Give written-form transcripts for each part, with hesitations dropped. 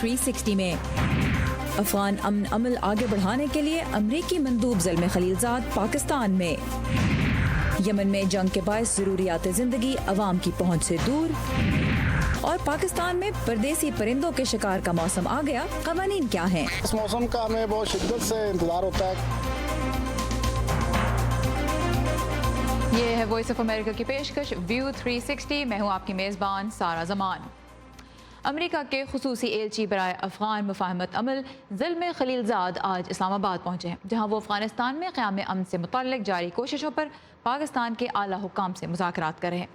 360 में। अफगान अमन अमल आगे बढ़ाने के लिए अमरीकी मंदूब ज़ल्मे खलीलज़ाद पाकिस्तान में। यमन में जंग के बायस ज़रूरियात ज़िंदगी अवाम की पहुंच से दूर। और पाकिस्तान में परदेसी परिंदों के शिकार का मौसम आ गया, क़वानीन क्या हैं? इस मौसम का हमें बहुत शिद्दत से इंतज़ार होता है। ये है वॉइस ऑफ अमेरिका की पेशकश व्यू 360। मैं हूँ आपकी मेज़बान सारा जमान। अमेरिका के खुसूसी एलची बराए अफ़गान मुफाहमत अमल ज़ल्मे खलीलज़ाद आज इस्लामाबाद पहुँचे हैं, जहाँ वो अफ़गानिस्तान में क़याम अमन से मुतल्लिक़ जारी कोशिशों पर पाकिस्तान के आला हुक्काम से मुज़ाकरात कर रहे हैं।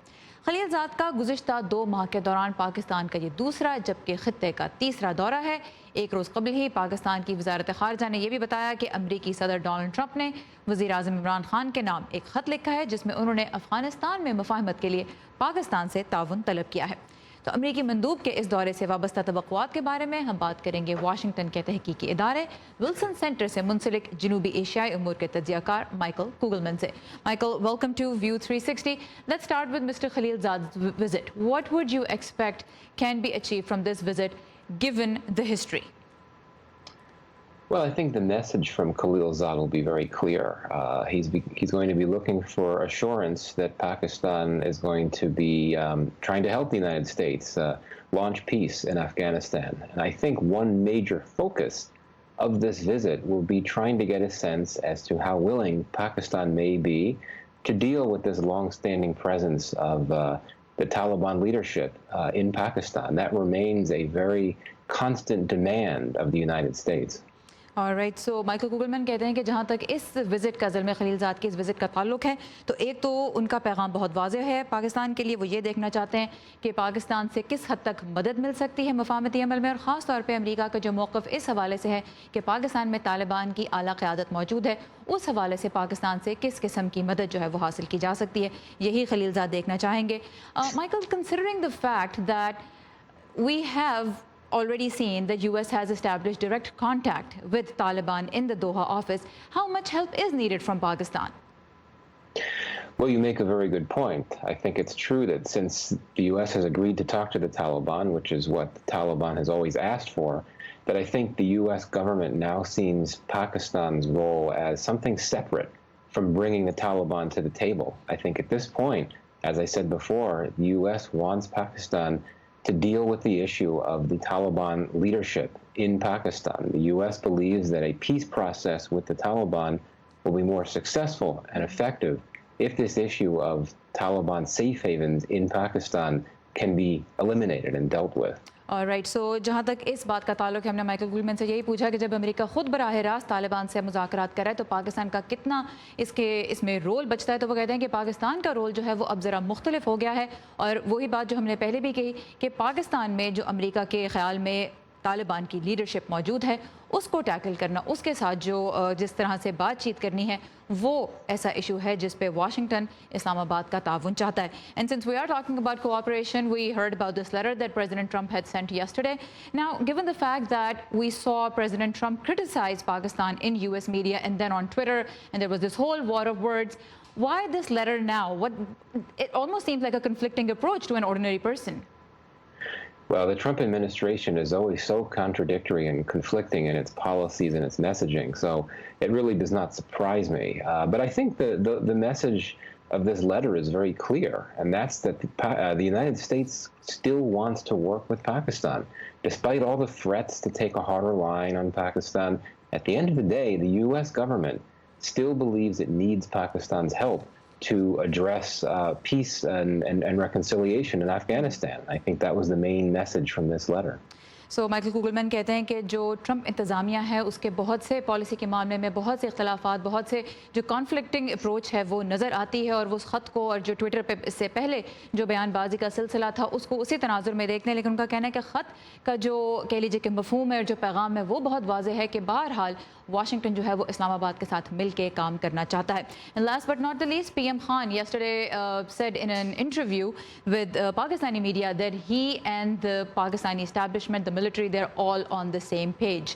खलीलज़ाद का गुज़िश्ता 2 माह के दौरान पाकिस्तान का ये दूसरा जबकि ख़ित्ते का तीसरा दौरा है। एक रोज़ कबल ही पाकिस्तान की वज़ारत ख़ारजा ने यह भी बताया कि अमरीकी सदर डोनाल्ड ट्रंप ने वज़ीर आज़म इमरान खान के नाम एक ख़त लिखा है, जिसमें उन्होंने अफ़गानिस्तान में मुफाहमत के लिए पाकिस्तान से ताउन तलब किया है। तो अमरीकी मंदूब के इस दौरे से वाबस्ता तवक्कुआत के बारे में हम बात करेंगे वाशिंगटन के तहकीकी इदारे विल्सन सेंटर से मुंसलिक जनूबी एशियाई उमूर के तज्ज़ियाकार माइकल कुगलमैन से। Michael, welcome to view 360। Let's start with mister Khalilzad's visit. What would you expect can be achieved from this visit given the history? Well, I think the message from Khalilzad will be very clear. He's going to be looking for assurance that Pakistan is going to be trying to help the United States launch peace in Afghanistan. And I think one major focus of this visit will be trying to get a sense as to how willing Pakistan may be to deal with this long-standing presence of the Taliban leadership in Pakistan. That remains a very constant demand of the United States. Alright, so Michael Kugelman कहते हैं कि जहाँ तक इस visit का ज़ल्मे Khalilzad की इस visit का ताल्लुक है, तो एक तो उनका पैगाम बहुत वाज़ेह है पाकिस्तान के लिए। वो ये देखना चाहते हैं कि पाकिस्तान से किस हद तक मदद मिल सकती है मुफाहमती अमल में, और ख़ास तौर पे अमेरिका का जो मौक़िफ़ इस हवाले से है कि पाकिस्तान में तालिबान की आला क़यादत मौजूद है, उस हवाले से पाकिस्तान से किस किस्म की मदद जो है वो हासिल की जा सकती है, यही खलीलज़ाद देखना चाहेंगे। Michael, considering the fact that we have already seen the US has established direct contact with Taliban in the Doha office, how much help is needed from Pakistan? Well, you make a very good point. I think it's true that since the US has agreed to talk to the Taliban, which is what the Taliban has always asked for, that I think the US government now sees Pakistan's role as something separate from bringing the Taliban to the table. I think at this point, as I said before, the US wants Pakistan to deal with the issue of the Taliban leadership in Pakistan. The U.S. believes that a peace process with the Taliban will be more successful and effective if this issue of Taliban safe havens in Pakistan can be eliminated and dealt with. Alright, so जहाँ तक इस बात का ताल्लुक है, हमने Michael Kugelman से यही पूछा कि जब अमेरिका खुद बराह रास्त तालिबान से मुज़ाकरात कर रहा है तो पाकिस्तान का कितना इसमें रोल बचता है। तो वो कहते हैं कि पाकिस्तान का रोल जो है वो अब ज़रा मुख्तलिफ हो गया है, और वही बात जो हमने पहले भी कही कि पाकिस्तान में जो अमेरिका के ख़्याल में तालिबान की लीडरशिप मौजूद है, उसको टैकल करना, उसके साथ जो जिस तरह से बातचीत करनी है, वो ऐसा इशू है जिस पे वाशिंगटन इस्लामाबाद का ताउन चाहता है। And since we are talking about cooperation, we heard about this letter that president Trump had sent yesterday. Now, given the fact that we saw President Trump criticize Pakistan in US media and then on Twitter, and there was this whole war of words, why this letter now? It almost seems like a conflicting approach to an ordinary person. Well, the Trump administration is always so contradictory and conflicting in its policies and its messaging, so it really does not surprise me. But I think the message of this letter is very clear, and that's that the United States still wants to work with Pakistan. Despite all the threats to take a harder line on Pakistan, at the end of the day, the U.S. government still believes it needs Pakistan's help to address peace and reconciliation in Afghanistan. I think that was the main message from this letter. So Michael Kugelman कहते हैं कि जो Trump इंतज़ामिया है उसके बहुत से policy के मामले में बहुत से इख्तलाफात, बहुत से जो कॉन्फ्लिक्टिंग अप्रोच है वो नज़र आती है, और वो उस ख़त को और जो ट्विटर पे इससे पहले जो बयानबाजी का सिलसिला था उसको उसी तनाजुर में देखते हैं। लेकिन उनका कहना है कि ख़त का जो कह लीजिए कि मफ़हूम है और जो पैगाम है वो बहुत वाज़ेह है कि बहरहाल वाशिंगटन जो है वो इस्लामाबाद के साथ मिल के काम करना चाहता है। And last but not the least, PM Khan yesterday said in an interview with Pakistani media that he and the Pakistani establishment, the military, they're all on the same page.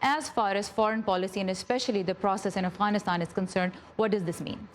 As far as foreign policy and especially the process in Afghanistan is concerned, what does this mean?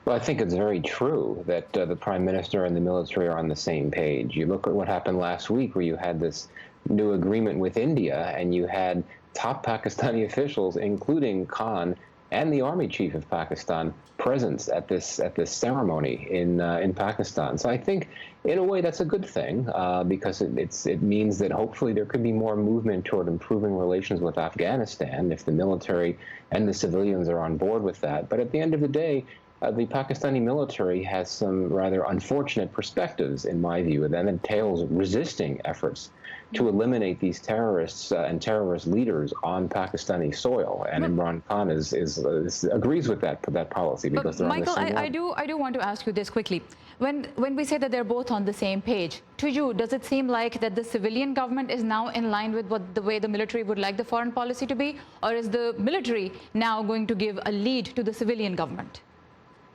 Well, I think it's very true that the Prime Minister and the military are on the same page. You look at what happened last week, where you had this new agreement with India, and you had top Pakistani officials, including Khan and the army chief of Pakistan, present at this ceremony in Pakistan. So I think, in a way, that's a good thing because it means that hopefully there could be more movement toward improving relations with Afghanistan if the military and the civilians are on board with that. But at the end of the day, the Pakistani military has some rather unfortunate perspectives, in my view, and that entails resisting efforts to eliminate these terrorists and terrorist leaders on Pakistani soil. And Imran Khan agrees with that policy because they're Michael, on the same I do want to ask you this quickly. When we say that they're both on the same page, to you, does it seem like that the civilian government is now in line with the way the military would like the foreign policy to be? Or is the military now going to give a lead to the civilian government?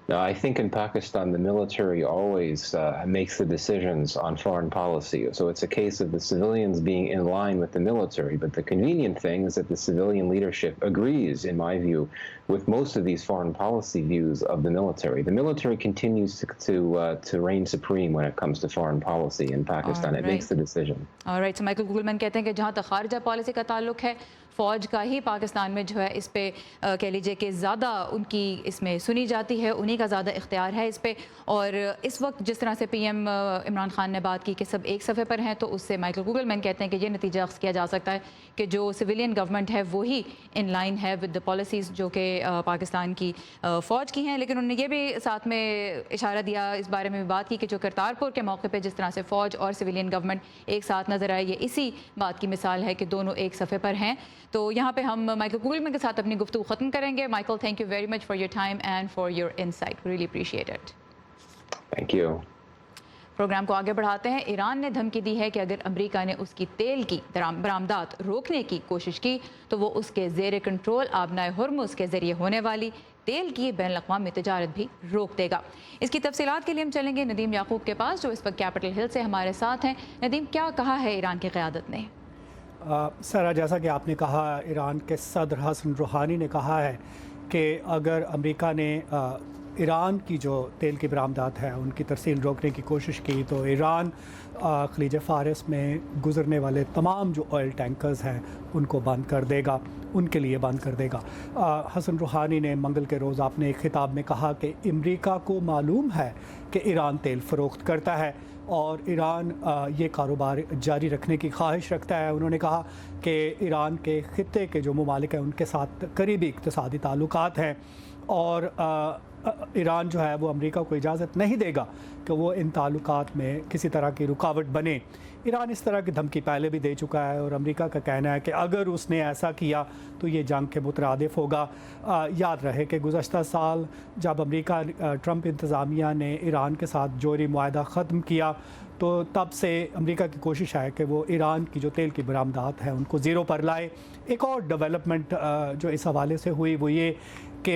No, I think in Pakistan, the military always makes the decisions on foreign policy. So it's a case of the civilians being in line with the military. But the convenient thing is that the civilian leadership agrees, in my view, with most of these foreign policy views of the military. The military continues to reign supreme when it comes to foreign policy in Pakistan. It makes the decision. All right. So Michael Kugelman कहते हैं कि जहाँ तक खारजा policy का ताल्लुक है, फ़ौज का ही पाकिस्तान में जो है इस पे कह लीजिए कि ज़्यादा उनकी इसमें सुनी जाती है, उन्हीं का ज़्यादा इख्तियार है इस पे। और इस वक्त जिस तरह से पीएम इमरान खान ने बात की कि सब एक सफ़े पर हैं, तो उससे माइकल कुगलमैन कहते हैं कि ये नतीजा अख्ज़ किया जा सकता है कि जो सिविलियन गवर्नमेंट है वही इन लाइन है विद द पॉलिसीज़ जो कि पाकिस्तान की फ़ौज की हैं। लेकिन उन्होंने ये भी साथ में इशारा दिया, इस बारे में भी बात की कि जो करतारपुर के मौके पर जिस तरह से फ़ौज और सिविलियन गवर्नमेंट एक साथ नज़र आए, ये इसी बात की मिसाल है कि दोनों एक सफ़े पर हैं। तो यहाँ पे हम माइकल कुगलमैन के साथ अपनी गुफ्तगू ख़त्म करेंगे। Michael, thank you very much for your time and for your insight, really appreciate it. Thank you. Programme को आगे बढ़ाते हैं। ईरान ने धमकी दी है कि अगर अमेरिका ने उसकी तेल की बरामदात रोकने की कोशिश की तो वो उसके ज़ेर कंट्रोल आबनाए हुर्मुज़ के ज़रिए होने वाली तेल की बैनुल-अक़वामी तिजारत भी रोक देगा। इसकी तफसीलात के लिए हम चलेंगे नदीम याकूब के पास, जो इस वक्त कैपिटल हिल से हमारे साथ हैं। नदीम, क्या कहा है ईरान की क़यादत ने? सरा, जैसा कि आपने कहा, ईरान के सदर हसन रूहानी ने कहा है कि अगर अमेरिका ने ईरान की जो तेल की बरामदात है उनकी तरसील रोकने की कोशिश की तो ईरान खलीज फ़ारस में गुज़रने वाले तमाम जो ऑयल टैंकर्स हैं उनको बंद कर देगा, उनके लिए बंद कर देगा। हसन रूहानी ने मंगल के रोज़ अपने एक खिताब में कहा कि अमेरिका को मालूम है कि ईरान तेल फ़रोख्त करता है और ईरान ये कारोबार जारी रखने की ख्वाहिश रखता है। उन्होंने कहा कि ईरान के ख़ित्ते के जो ममालिक हैं उनके साथ करीबी इक़्तिसादी ताल्लुकात हैं और ईरान जो है वो अमेरिका को इजाज़त नहीं देगा कि वो इन ताल्लुकात में किसी तरह की रुकावट बने। ईरान इस तरह की धमकी पहले भी दे चुका है और अमेरिका का कहना है कि अगर उसने ऐसा किया तो ये जंग के मुतरादिफ होगा। याद रहे कि गुज़श्ता साल जब अमेरिका ट्रंप इंतज़ामिया ने ईरान के साथ जोहरी मुआहदा ख़त्म किया तो तब से अमेरिका की कोशिश है कि वो ईरान की जो तेल की बरामदात है उनको ज़ीरो पर लाए। एक और डेवलपमेंट जो इस हवाले से हुई वो ये कि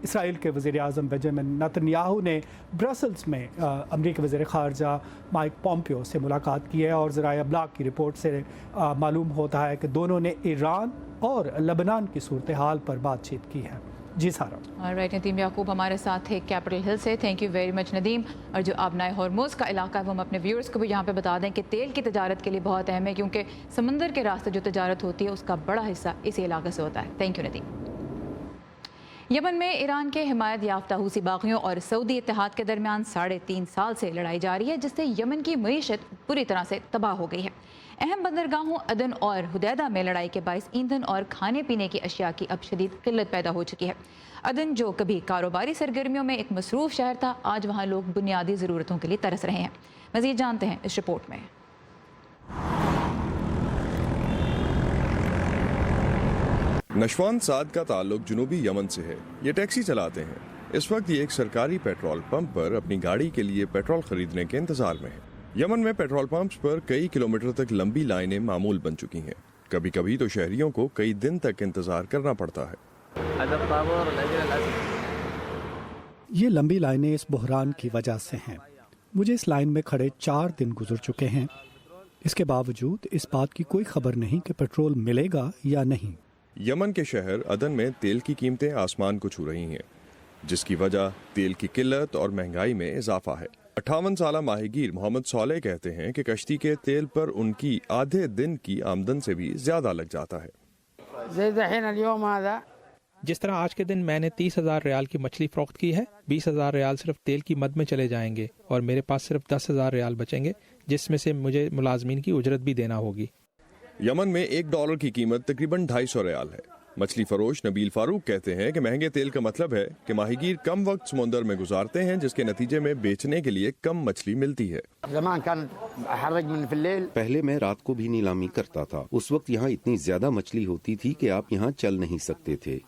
इसराइल के वज़ीर आज़म बेंजामिन नेतन्याहू ने ब्रसल्स में अमेरिकी वज़ीर ख़ारजा माइक पॉम्पियो से मुलाकात की है और ज़राए अबलाग की रिपोर्ट से मालूम होता है कि दोनों ने ईरान और लेबनान की सूरत हाल पर बातचीत की है। जी सारा। ऑलराइट, नदीम याकूब हमारे साथ थे कैपिटल हिल से। Thank you very much Nadeem. और जो आबनाए हुर्मुज़ का इलाका है वो हम अपने व्यूअर्स को भी यहाँ पे बता दें कि तेल की तजारत के लिए बहुत अहम है क्योंकि समंदर के रास्ते जो तजारत होती है उसका बड़ा हिस्सा इसी इलाके से होता है। Thank you Nadeem. यमन में ईरान के हिमायत याफ्ता हूसी बागियों और सऊदी इत्तेहाद के दरमियान 3.5 साल से लड़ाई जारी है जिससे यमन की मईशत पूरी तरह से तबाह हो गई है। अहम बंदरगाहों अदन और हुदैदा में लड़ाई के बायस ईंधन और खाने पीने की अशिया की अब शदीद किल्लत पैदा हो चुकी है। अदन जो कभी कारोबारी सरगर्मियों में एक मसरूफ़ शहर था, आज वहाँ लोग बुनियादी ज़रूरतों के लिए तरस रहे हैं। मज़ीद जानते हैं इस रिपोर्ट में। नशवान साद का ताल्लुक जुनूबी यमन से है। ये टैक्सी चलाते हैं। इस वक्त ये एक सरकारी पेट्रोल पंप पर अपनी गाड़ी के लिए पेट्रोल खरीदने के इंतजार में है। यमन में पेट्रोल पंप्स पर कई किलोमीटर तक लंबी लाइनें मामूल बन चुकी हैं। कभी कभी तो शहरियों को कई दिन तक इंतजार करना पड़ता है। ये लंबी लाइनें इस बहरान की वजह से हैं। मुझे इस लाइन में खड़े 4 दिन गुजर चुके हैं। इसके बावजूद इस बात की कोई खबर नहीं कि पेट्रोल मिलेगा या नहीं। यमन के शहर अदन में तेल की कीमतें आसमान को छू रही हैं, जिसकी वजह तेल की किल्लत और महंगाई में इजाफा है। 58 साला माहीगीर मोहम्मद सोलेह कहते हैं कि कश्ती के तेल पर उनकी आधे दिन की आमदन से भी ज्यादा लग जाता है। जिस तरह आज के दिन मैंने 30,000 रियाल की मछली फरोख्त की है, 20,000 रियाल सिर्फ तेल की मद में चले जाएंगे और मेरे पास सिर्फ 10,000 रियाल बचेंगे, जिसमें से मुझे मुलाजमीन की उजरत भी देना होगी। यमन में $1 की कीमत तकरीबन 250 रियाल है। मछली फरोश नबील फारूक कहते हैं कि महंगे तेल का मतलब है कि माहीगीर कम वक्त समुंदर में गुजारते हैं, जिसके नतीजे में बेचने के लिए कम मछली मिलती है। पहले मैं रात को भी नीलामी करता था। उस वक्त यहाँ इतनी ज्यादा मछली होती थी कि आप यहाँ चल नहीं सकते थे।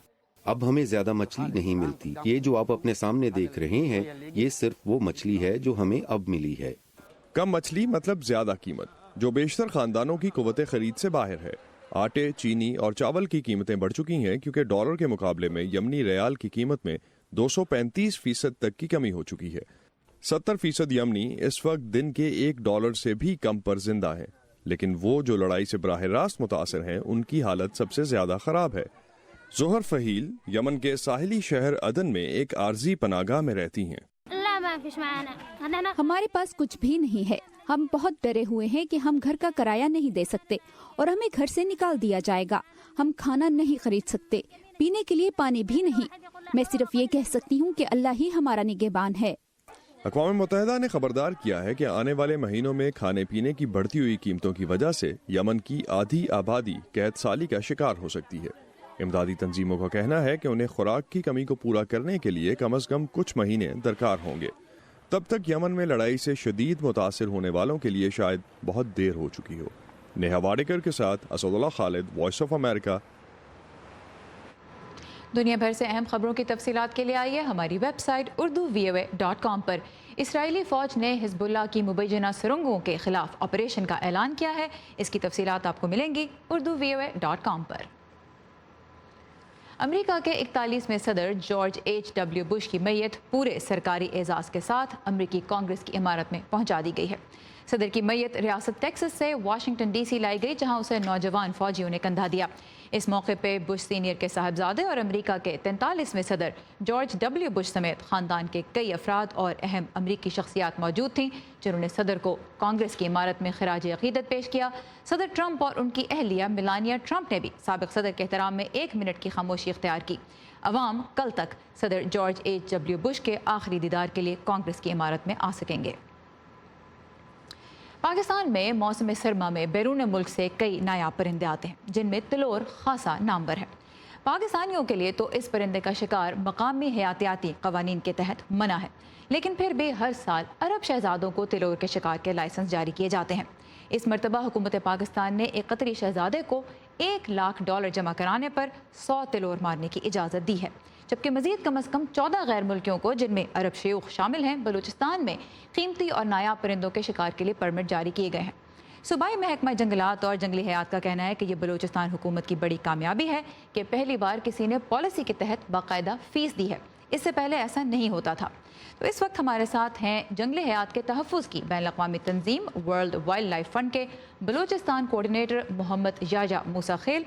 अब हमें ज्यादा मछली नहीं मिलती। ये जो आप अपने सामने देख रहे हैं, ये सिर्फ वो मछली है जो हमें अब मिली है। कम मछली मतलब ज्यादा कीमत, जो बेशतर खानदानों की कुव्वत खरीद से बाहर है। आटे, चीनी और चावल की कीमतें बढ़ चुकी हैं क्योंकि डॉलर के मुकाबले में यमनी रियाल की कीमत में 235% तक की कमी हो चुकी है। 70% यमनी इस वक्त दिन के $1 से भी कम पर जिंदा हैं, लेकिन वो जो लड़ाई से बराह रास्त मुतासर हैं, उनकी हालत सबसे ज्यादा खराब है। जोहर फहील यमन के साहिली शहर अदन में एक आरजी पनागाह में रहती हैं। हमारे पास कुछ भी नहीं है। हम बहुत डरे हुए हैं कि हम घर का किराया नहीं दे सकते और हमें घर से निकाल दिया जाएगा। हम खाना नहीं खरीद सकते, पीने के लिए पानी भी नहीं। मैं सिर्फ ये कह सकती हूँ कि अल्लाह ही हमारा निगहबान है। अक़वाम मुत्तहिदा ने खबरदार किया है कि आने वाले महीनों में खाने पीने की बढ़ती हुई कीमतों की वजह से यमन की आधी आबादी कैद साली का शिकार हो सकती है। इमदादी तंजीमों का कहना है कि उन्हें खुराक की कमी को पूरा करने के लिए कम अज कम कुछ महीने दरकार होंगे। तब तक यमन में लड़ाई से शदीद मुतासिर होने वालों के लिए शायद बहुत देर हो चुकी हो। नेहा वाडेकर के साथ Asadullah Khalid, voice of America. दुनिया भर से अहम खबरों की तफसीलात के लिए आइए हमारी वेबसाइट urduvoa.com पर। इसराइली फ़ौज ने हिज़्बुल्लाह की मुबैना सुरंगों के खिलाफ ऑपरेशन का ऐलान किया है। इसकी तफसीलात आपको मिलेंगी urduvoa.com पर। अमेरिका के 41वें सदर जॉर्ज H.W. बुश की मैयत पूरे सरकारी एजाज़ के साथ अमेरिकी कांग्रेस की इमारत में पहुंचा दी गई है। सदर की मैयत रियासत टेक्सास से वाशिंगटन DC लाई गई, जहां उसे नौजवान फौजियों ने कंधा दिया। इस मौके पे बुश सीनियर के साहबजादे और अमेरिका के 43वें सदर जॉर्ज W. बुश समेत ख़ानदान के कई अफराद और अहम अमेरिकी शख्सियात मौजूद थीं, जिन्होंने सदर को कांग्रेस की इमारत में खिराज अक़ीदत पेश किया। सदर ट्रंप और उनकी अहलिया मिलानिया ट्रंप ने भी साबिक़ सदर के एहतराम में 1 मिनट की खामोशी इख्तियार की। अवाम कल तक सदर जॉर्ज H.W. बुश के आखिरी दीदार के लिए कांग्रेस की इमारत में आ सकेंगे। पाकिस्तान में मौसम सरमा में बैरून मुल्क से कई नायाब परिंदे आते हैं, जिनमें तिलोर खासा नामवर है। पाकिस्तानियों के लिए तो इस परिंदे का शिकार मकामी हयातियाती कवानीन के तहत मना है, लेकिन फिर भी हर साल अरब शहजादों को तिलोर के शिकार के लाइसेंस जारी किए जाते हैं। इस मरतबा हुकूमत पाकिस्तान ने एक कतरी शहजादे को $1 लाख जमा कराने पर 100 तिलोर मारने की इजाज़त दी है, जबकि मजीद कम अज़ कम 14 गैर मुल्कियों को, जिनमें अरब शयूख शामिल हैं, बलूचिस्तान में कीमती और नायाब परिंदों के शिकार के लिए परमिट जारी किए गए हैं। सूबाई महकमा जंगलात और जंगली हयात का कहना है कि ये बलूचिस्तान हुकूमत की बड़ी कामयाबी है कि पहली बार किसी ने पॉलिसी के तहत बाकायदा फ़ीस दी है। इससे पहले ऐसा नहीं होता था। तो इस वक्त हमारे साथ हैं जंगली हयात के तहफ़्फ़ुज़ की बैनुल-अक़वामी तंजीम वर्ल्ड वाइल्ड लाइफ फ़ंड के बलूचिस्तान कोऑर्डिनेटर मोहम्मद याजा मूसा खेल।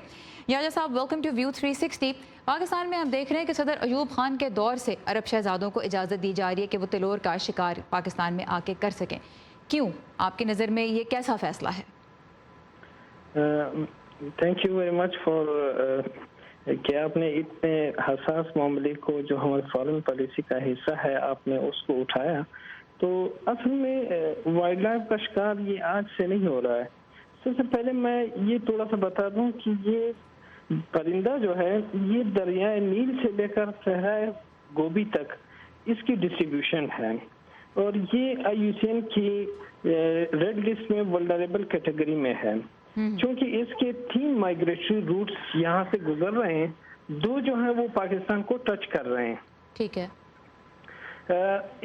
याजा साहब, वेलकम टू व्यू 360। पाकिस्तान में हम देख रहे हैं कि सदर अयूब खान के दौर से अरब शहजादों को इजाज़त दी जा रही है कि वो तिलोर का शिकार पाकिस्तान में आके कर सकें। क्यों, आपकी नज़र में ये कैसा फ़ैसला है? Thank you very much for कि आपने इतने हसास मामले को, जो हमारे फॉरेन पॉलिसी का हिस्सा है, आपने उसको उठाया। तो असल में वाइल्ड लाइफ का शिकार ये आज से नहीं हो रहा है। सबसे पहले मैं ये थोड़ा सा बता दूं कि ये परिंदा जो है, ये दरियाए नील से लेकर सहराए गोबी तक इसकी डिस्ट्रीब्यूशन है, और ये IUCN की रेड लिस्ट में वल्नरेबल कैटेगरी में है, क्योंकि इसके 3 माइग्रेटरी रूट्स यहाँ से गुजर रहे हैं। 2 जो हैं वो पाकिस्तान को टच कर रहे हैं। ठीक है।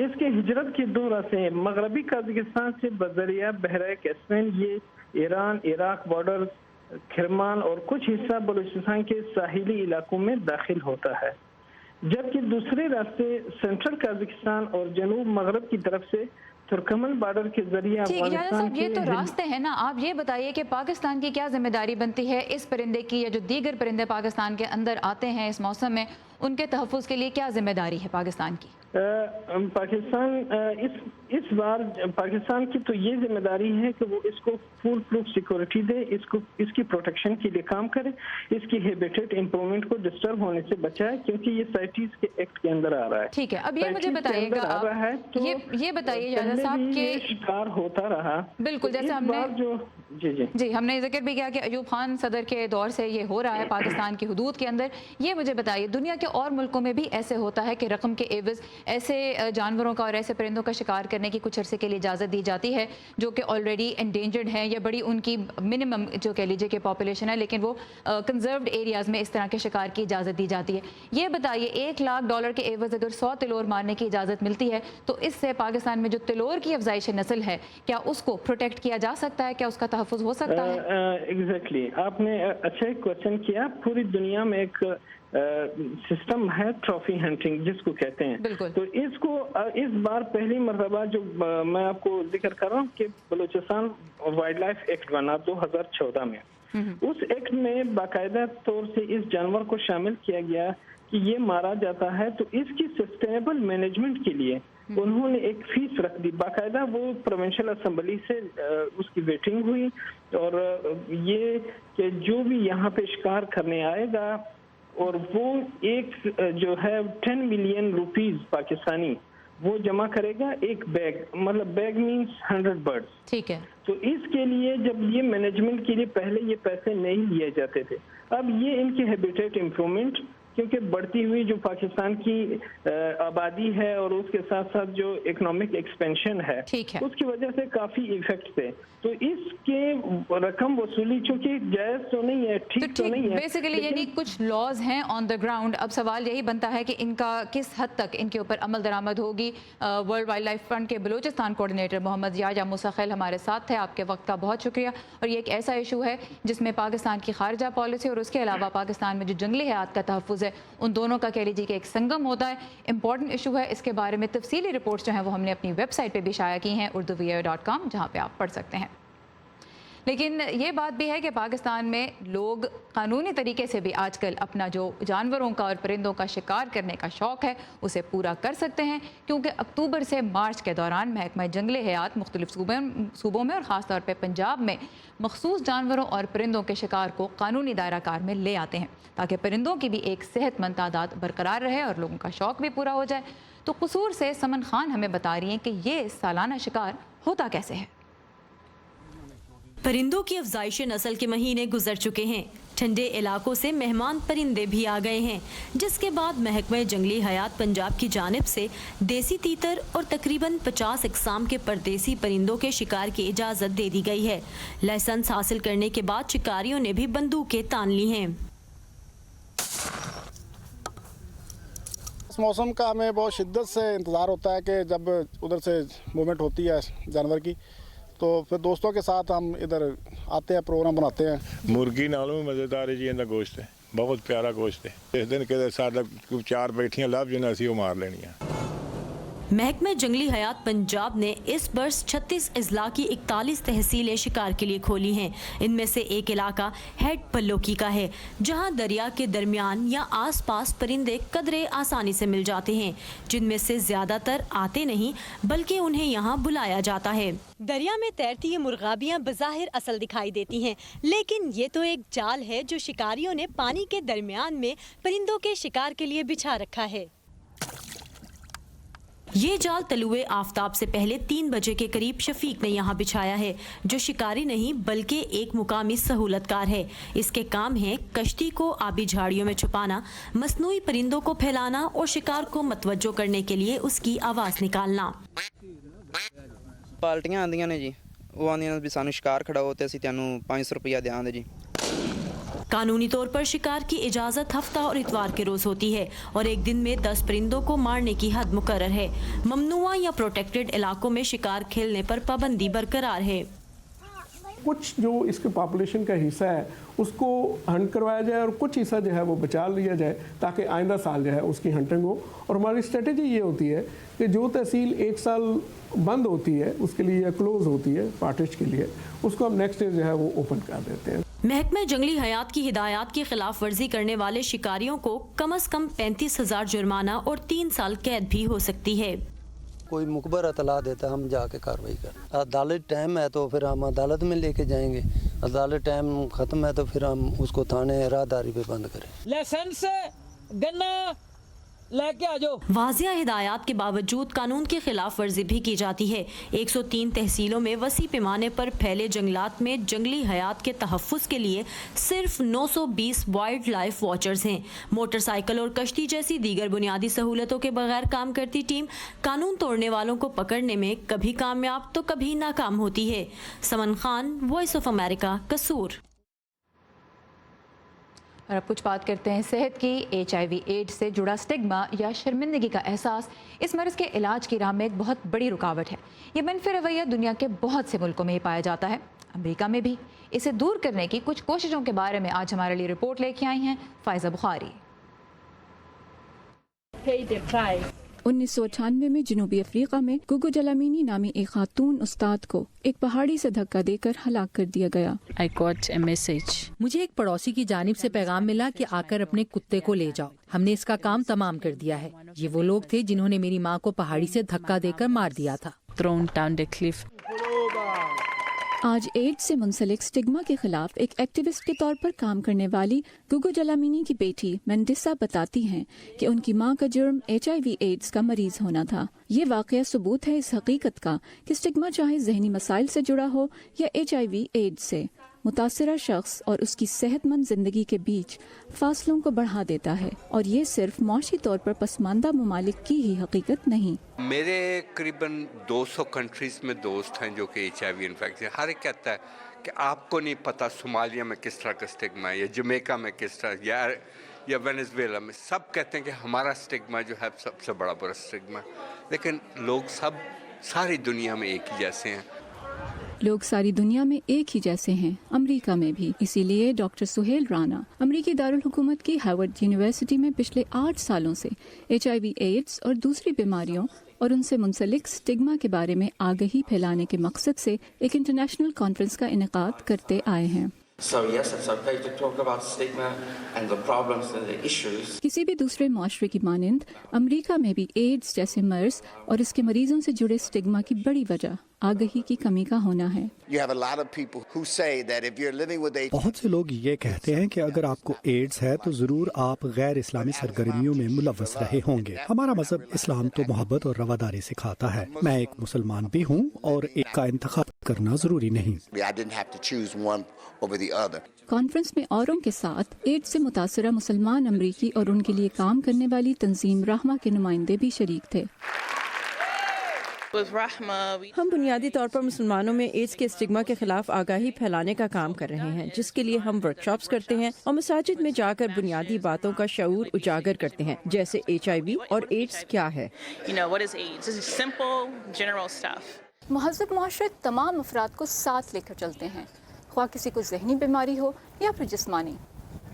इसके हिजरत के 2 रास्ते हैं। मगरबी कजाकिस्तान से बजरिया बहरा कैस्पियन, ये ईरान इराक बॉर्डर, किरमान और कुछ हिस्सा बलूचिस्तान के साहिली इलाकों में दाखिल होता है, जबकि दूसरे रास्ते सेंट्रल कजाकिस्तान और जनूब मगरब की तरफ से तुर्कमन बॉर्डर के जरिए साहब, ये तो रास्ते हैं ना। आप ये बताइए कि पाकिस्तान की क्या जिम्मेदारी बनती है इस परिंदे की, या जो दीगर परिंदे पाकिस्तान के अंदर आते हैं इस मौसम में, उनके तहफ़्फ़ुज़ के लिए क्या जिम्मेदारी है पाकिस्तान की? पाकिस्तान इस बार पाकिस्तान की तो ये जिम्मेदारी है कि वो इसको फुल प्रूफ सिक्योरिटी दे, इसकी प्रोटेक्शन के लिए काम करे, इसकी हैबिटेट इंप्रूवमेंट को डिस्टर्ब होने से बचाए, क्योंकि ये साइटीज के एक्ट के अंदर आ रहा है। ठीक है, अब ये मुझे बताइएगा आप, तो ये बताइए जादा साहब के शिकार होता रहा। बिल्कुल, जैसे हमने जी हमने जिक्र भी किया कि अयूब खान सदर के दौर से ये हो रहा है पाकिस्तान की हुदूद के अंदर। ये मुझे बताइए, दुनिया के और मुल्कों में भी ऐसे होता है कि रकम के एवज ऐसे जानवरों का और ऐसे परिंदों का शिकार करने की कुछ अरसे के लिए इजाज़त दी जाती है जो कि ऑलरेडी एंडेंजर्ड हैं या बड़ी उनकी मिनिमम जो कह लीजिए कि पॉपुलेशन है, लेकिन वो कंजर्व्ड एरियाज़ में इस तरह के शिकार की इजाज़त दी जाती है। ये बताइए, $1 लाख के एवज अगर 100 तिलोर मारने की इजाज़त मिलती है तो इससे पाकिस्तान में जो तिलोर की अफजाइश नस्ल है, क्या उसको प्रोटेक्ट किया जा सकता है? क्या उसका तहफ़्फ़ुज़ हो सकता है? एग्जैक्टली, आपने अच्छा एक क्वेश्चन किया। पूरी दुनिया में एक सिस्टम है ट्रॉफी हंटिंग जिसको कहते हैं, तो इसको इस बार पहली मरतबा जो मैं आपको जिक्र कर रहा हूँ कि बलूचिस्तान वाइल्ड लाइफ एक्ट बना 2014 में। उस एक्ट में बाकायदा तौर से इस जानवर को शामिल किया गया कि ये मारा जाता है, तो इसकी सस्टेनेबल मैनेजमेंट के लिए उन्होंने एक फीस रख दी। बाकायदा वो प्रोविंशियल असेंबली से उसकी वेटिंग हुई, और ये कि जो भी यहाँ पे शिकार करने आएगा और वो एक जो है 10 मिलियन रुपीस पाकिस्तानी वो जमा करेगा एक बैग, मतलब बैग मींस 100 बर्ड्स। ठीक है, तो इसके लिए जब ये मैनेजमेंट के लिए पहले ये पैसे नहीं लिए जाते थे, अब ये इनके हैबिटेट इम्प्रूवमेंट, क्योंकि बढ़ती हुई जो पाकिस्तान की आबादी है और उसके साथ साथ जो इकोनॉमिक एक्सपेंशन है, उसकी वजह से काफी इफेक्ट थे। तो इसके रकम वसूली चूंकि जायज तो नहीं है, ठीक तो नहीं है, बेसिकली यानी कुछ लॉज हैं ऑन द ग्राउंड। अब सवाल यही बनता है कि इनका किस हद तक इनके ऊपर अमल दरामद होगी। वर्ल्ड वाइल्ड लाइफ फ्रंट के बलूचिस्तान कोऑर्डिनेटर मोहम्मद याया मुसाखिल हमारे साथ थे। आपके वक्त का बहुत शुक्रिया। और ये एक ऐसा इशू है जिसमें पाकिस्तान की खारजा पॉलिसी और उसके अलावा पाकिस्तान में जो जंगली हयात का तहफ़्फ़ुज़ है, उन दोनों का कह लीजिए कि एक संगम होता है। इंपॉर्टेंट इशू है, इसके बारे में तफसीली रिपोर्ट्स जो हैं वो हमने अपनी वेबसाइट पे भी शाया की हैं, urduvoa.com, जहाँ पे आप पढ़ सकते हैं। लेकिन ये बात भी है कि पाकिस्तान में लोग कानूनी तरीके से भी आजकल अपना जो जानवरों का और परिंदों का शिकार करने का शौक़ है उसे पूरा कर सकते हैं, क्योंकि अक्टूबर से मार्च के दौरान महकमा जंगली हयात मुख्तलिफ सूबों में और ख़ास तौर पर पंजाब में मखसूस जानवरों और परिंदों के शिकार को कानूनी दायरा कार में ले आते हैं, ताकि परिंदों की भी एक सेहतमंद तादाद बरकरार रहे और लोगों का शौक़ भी पूरा हो जाए। तो कसूर से समन खान हमें बता रही हैं कि ये सालाना शिकार होता कैसे है। परिंदों की अफजाइश नस्ल के महीने गुजर चुके हैं, ठंडे इलाकों से मेहमान परिंदे भी आ गए हैं, जिसके बाद महकमा जंगली हयात पंजाब की जानिब से देसी तीतर और तकरीबन 50 इकसाम के परदेसी परिंदों के शिकार की इजाज़त दे दी गई है। लाइसेंस हासिल करने के बाद शिकारियों ने भी बंदूकें तान ली हैं। इस मौसम का हमें बहुत शिद्दत से इंतज़ार होता है कि जब उधर से मूवमेंट होती है जानवर की, तो फिर दोस्तों के साथ हम इधर आते हैं, प्रोग्राम बनाते हैं। मुर्गी नालों में मज़ेदार है जी इनका गोश्त है, बहुत प्यारा गोश्त है। इस दिन के साथ 4 बैठियां लाभ जो असी वो मार लेनी है। महकमा जंगली हयात पंजाब ने इस वर्ष 36 अजला की 41 तहसीलें शिकार के लिए खोली हैं। इनमें से एक इलाका हेड पल्लोकी का है, जहां दरिया के दरमियान या आसपास परिंदे कदरे आसानी से मिल जाते हैं, जिनमें से ज्यादातर आते नहीं बल्कि उन्हें यहां बुलाया जाता है। दरिया में तैरती ये मुर्गाबियाँ बज़ाहिर असल दिखाई देती हैं, लेकिन ये तो एक जाल है जो शिकारियों ने पानी के दरमियान में परिंदों के शिकार के लिए बिछा रखा है। ये जाल तलुए आफताब से पहले 3 बजे के करीब शफीक ने यहाँ बिछाया है, जो शिकारी नहीं बल्कि एक मुकामी सहूलतकार है। इसके काम है कश्ती को आबी झाड़ियों में छुपाना, मसनूई परिंदों को फैलाना और शिकार को मतवज्जो करने के लिए उसकी आवाज़ निकालना। पार्टियां आंदियां ने जी, वो आंदियां भी सानू शिकार खड़ा होते असीं तैनूं 500 रुपया देंगे जी। कानूनी तौर पर शिकार की इजाज़त हफ्ता और इतवार के रोज होती है और एक दिन में 10 परिंदों को मारने की हद मुकर्रर है। ममनुआ या प्रोटेक्टेड इलाकों में शिकार खेलने पर पाबंदी बरकरार है। कुछ जो इसके पॉपुलेशन का हिस्सा है उसको हंट करवाया जाए और कुछ हिस्सा जो है वो बचा लिया जाए, ताकि आइंदा साल जो है उसकी हंटिंग हो। और हमारी स्ट्रेटेजी ये होती है कि जो तहसील 1 साल बंद होती है उसके लिए या क्लोज होती है पार्टिश के लिए, उसको हम नेक्स्ट ईयर जो है वो ओपन कर देते हैं। محکمہ جنگلی حیات کی ہدایات کی خلاف ورزی کرنے والے شکاریوں کو کم از کم 35,000 جرمانہ اور 3 سال قید بھی ہو سکتی ہے۔ کوئی مخبر اطلاع دیتا ہے ہم جا کے کارروائی کریں۔ عدالت ٹائم ہے تو پھر ہم عدالت میں لے کے جائیں گے، عدالت ٹائم ختم ہے تو پھر ہم اس کو تھانے راہداری پہ بند کریں۔ لائسنس گنا لے کے آ جاؤ۔ واضح ہدایات کے باوجود قانون کی خلاف ورزی بھی کی جاتی ہے۔ 103 تحصیلوں میں وسیع پیمانے پر پھیلے جنگلات میں جنگلی حیات کے تحفظ کے لیے صرف 920 وائلڈ لائف واچرز ہیں۔ موٹر سائیکل اور کشتی جیسی دیگر بنیادی سہولتوں کے بغیر کام کرتی ٹیم قانون توڑنے والوں کو پکڑنے میں کبھی کامیاب تو کبھی ناکام ہوتی ہے۔ سمن خان، وائس آف امریکہ، قصور۔ اور اب کچھ بات کرتے ہیں صحت کی۔ HIV ایڈز سے جڑا سٹگما یا شرمندگی کا احساس اس مرض کے علاج کی راہ میں ایک بہت بڑی رکاوٹ ہے۔ یہ منفی رویہ دنیا کے بہت سے ملکوں میں ہی پایا جاتا ہے، امریکہ میں بھی۔ اسے دور کرنے کی کچھ کوششوں کے بارے میں آج ہمارے لیے رپورٹ لے کے آئی ہیں فائزہ بخاری۔ 1998 میں جنوبی افریقہ میں گوگو جلامینی نامی ایک خاتون استاد کو ایک پہاڑی سے دھکا دے کر ہلاک کر دیا گیا۔ مجھے ایک پڑوسی کی جانب سے پیغام ملا کہ آ کر اپنے کتے کو لے جاؤ، ہم نے اس کا کام تمام کر دیا ہے۔ یہ وہ لوگ تھے جنہوں نے میری ماں کو پہاڑی سے دھکا دے کر مار دیا تھا۔ آج ایڈز سے منسلک سٹگما کے خلاف ایک ایکٹیوسٹ کے طور پر کام کرنے والی گوگو جلامینی کی بیٹی مینڈیسا بتاتی ہیں کہ ان کی ماں کا جرم HIV ایڈز کا مریض ہونا تھا۔ یہ واقعہ ثبوت ہے اس حقیقت کا کہ سٹگما چاہے ذہنی مسائل سے جڑا ہو یا HIV ایڈز سے، متاثرہ شخص اور اس کی صحت مند زندگی کے بیچ فاصلوں کو بڑھا دیتا ہے، اور یہ صرف معاشی طور پر پسماندہ ممالک کی ہی حقیقت نہیں۔ میرے قریباً 200 کنٹریز میں دوست ہیں جو کہ HIV انفیکٹ ہیں۔ ہر ایک کہتا ہے کہ آپ کو نہیں پتہ صومالیہ میں کس طرح کا سٹگما ہے، یا جمیکا میں کس طرح، یا وینزویلا میں۔ سب کہتے ہیں کہ ہمارا سٹگما جو ہے سب سے بڑا سٹگما ہے، لیکن لوگ سب ساری دنیا میں ایک ہی جیسے ہیں۔ لوگ ساری دنیا میں ایک ہی جیسے ہیں، امریکہ میں بھی۔ اسی لیے ڈاکٹر سہیل رانا امریکی دارالحکومت کی ہارورڈ یونیورسٹی میں پچھلے 8 سالوں سے HIV ایڈز اور دوسری بیماریوں اور ان سے منسلک سٹگما کے بارے میں آگہی پھیلانے کے مقصد سے ایک انٹرنیشنل کانفرنس کا انعقاد کرتے آئے ہیں۔ کسی بھی دوسرے معاشرے کی مانند امریکہ میں بھی ایڈز جیسے مرض اور اس کے مریضوں سے جڑے سٹگما کی بڑی وجہ آگہی کی کمی کا ہونا ہے۔ بہت سے لوگ یہ کہتے ہیں کہ اگر آپ کو ایڈز ہے تو ضرور آپ غیر اسلامی سرگرمیوں میں ملوث رہے ہوں گے۔ ہمارا مذہب اسلام تو محبت اور رواداری سکھاتا ہے۔ میں ایک مسلمان بھی ہوں اور ایک کا انتخاب کرنا ضروری نہیں۔ کانفرنس میں اوروں کے ساتھ ایڈز سے متاثرہ مسلمان امریکی اور ان کے لیے کام کرنے والی تنظیم رحمہ کے نمائندے بھی شریک تھے۔ ہم بنیادی طور پر مسلمانوں میں ایڈز کے اسٹگما کے خلاف آگاہی پھیلانے کا کام کر رہے ہیں، جس کے لیے ہم ورکشاپس کرتے ہیں اور مساجد میں جا کر بنیادی باتوں کا شعور اجاگر کرتے ہیں، جیسے HIV اور ایڈز کیا ہے۔ مہذب معاشرے تمام افراد کو ساتھ لے کر چلتے ہیں، خواہ کسی کو ذہنی بیماری ہو یا پھر جسمانی۔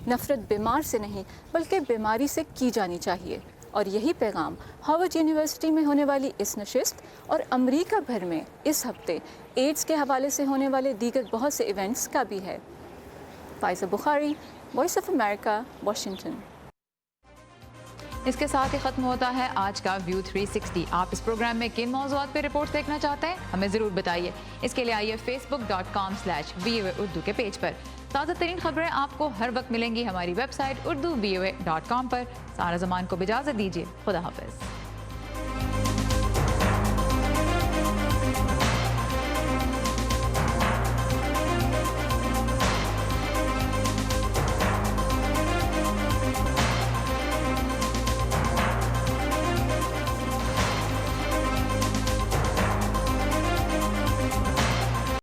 نفرت بیمار سے نہیں بلکہ بیماری سے کی جانی چاہیے، اور یہی پیغام ہارورڈ یونیورسٹی میں ہونے والی اس نشست اور امریکہ بھر میں اس ہفتے ایڈز کے حوالے سے ہونے والے دیگر بہت سے ایونٹس کا بھی ہے۔ فائزہ بخاری، وائس آف امریکہ، واشنگٹن۔ اس کے ساتھ ہی ختم ہوتا ہے آج کا ویو 360۔ آپ اس پروگرام میں کن موضوعات پہ رپورٹ دیکھنا چاہتے ہیں ہمیں ضرور بتائیے۔ اس کے لیے آئیے facebook.com/VOA اردو کے پیج پر۔ تازہ ترین خبریں آپ کو ہر وقت ملیں گی ہماری ویب سائٹ urduvoa.com پر۔ سارا زمان کو اجازت دیجیے، خدا حافظ۔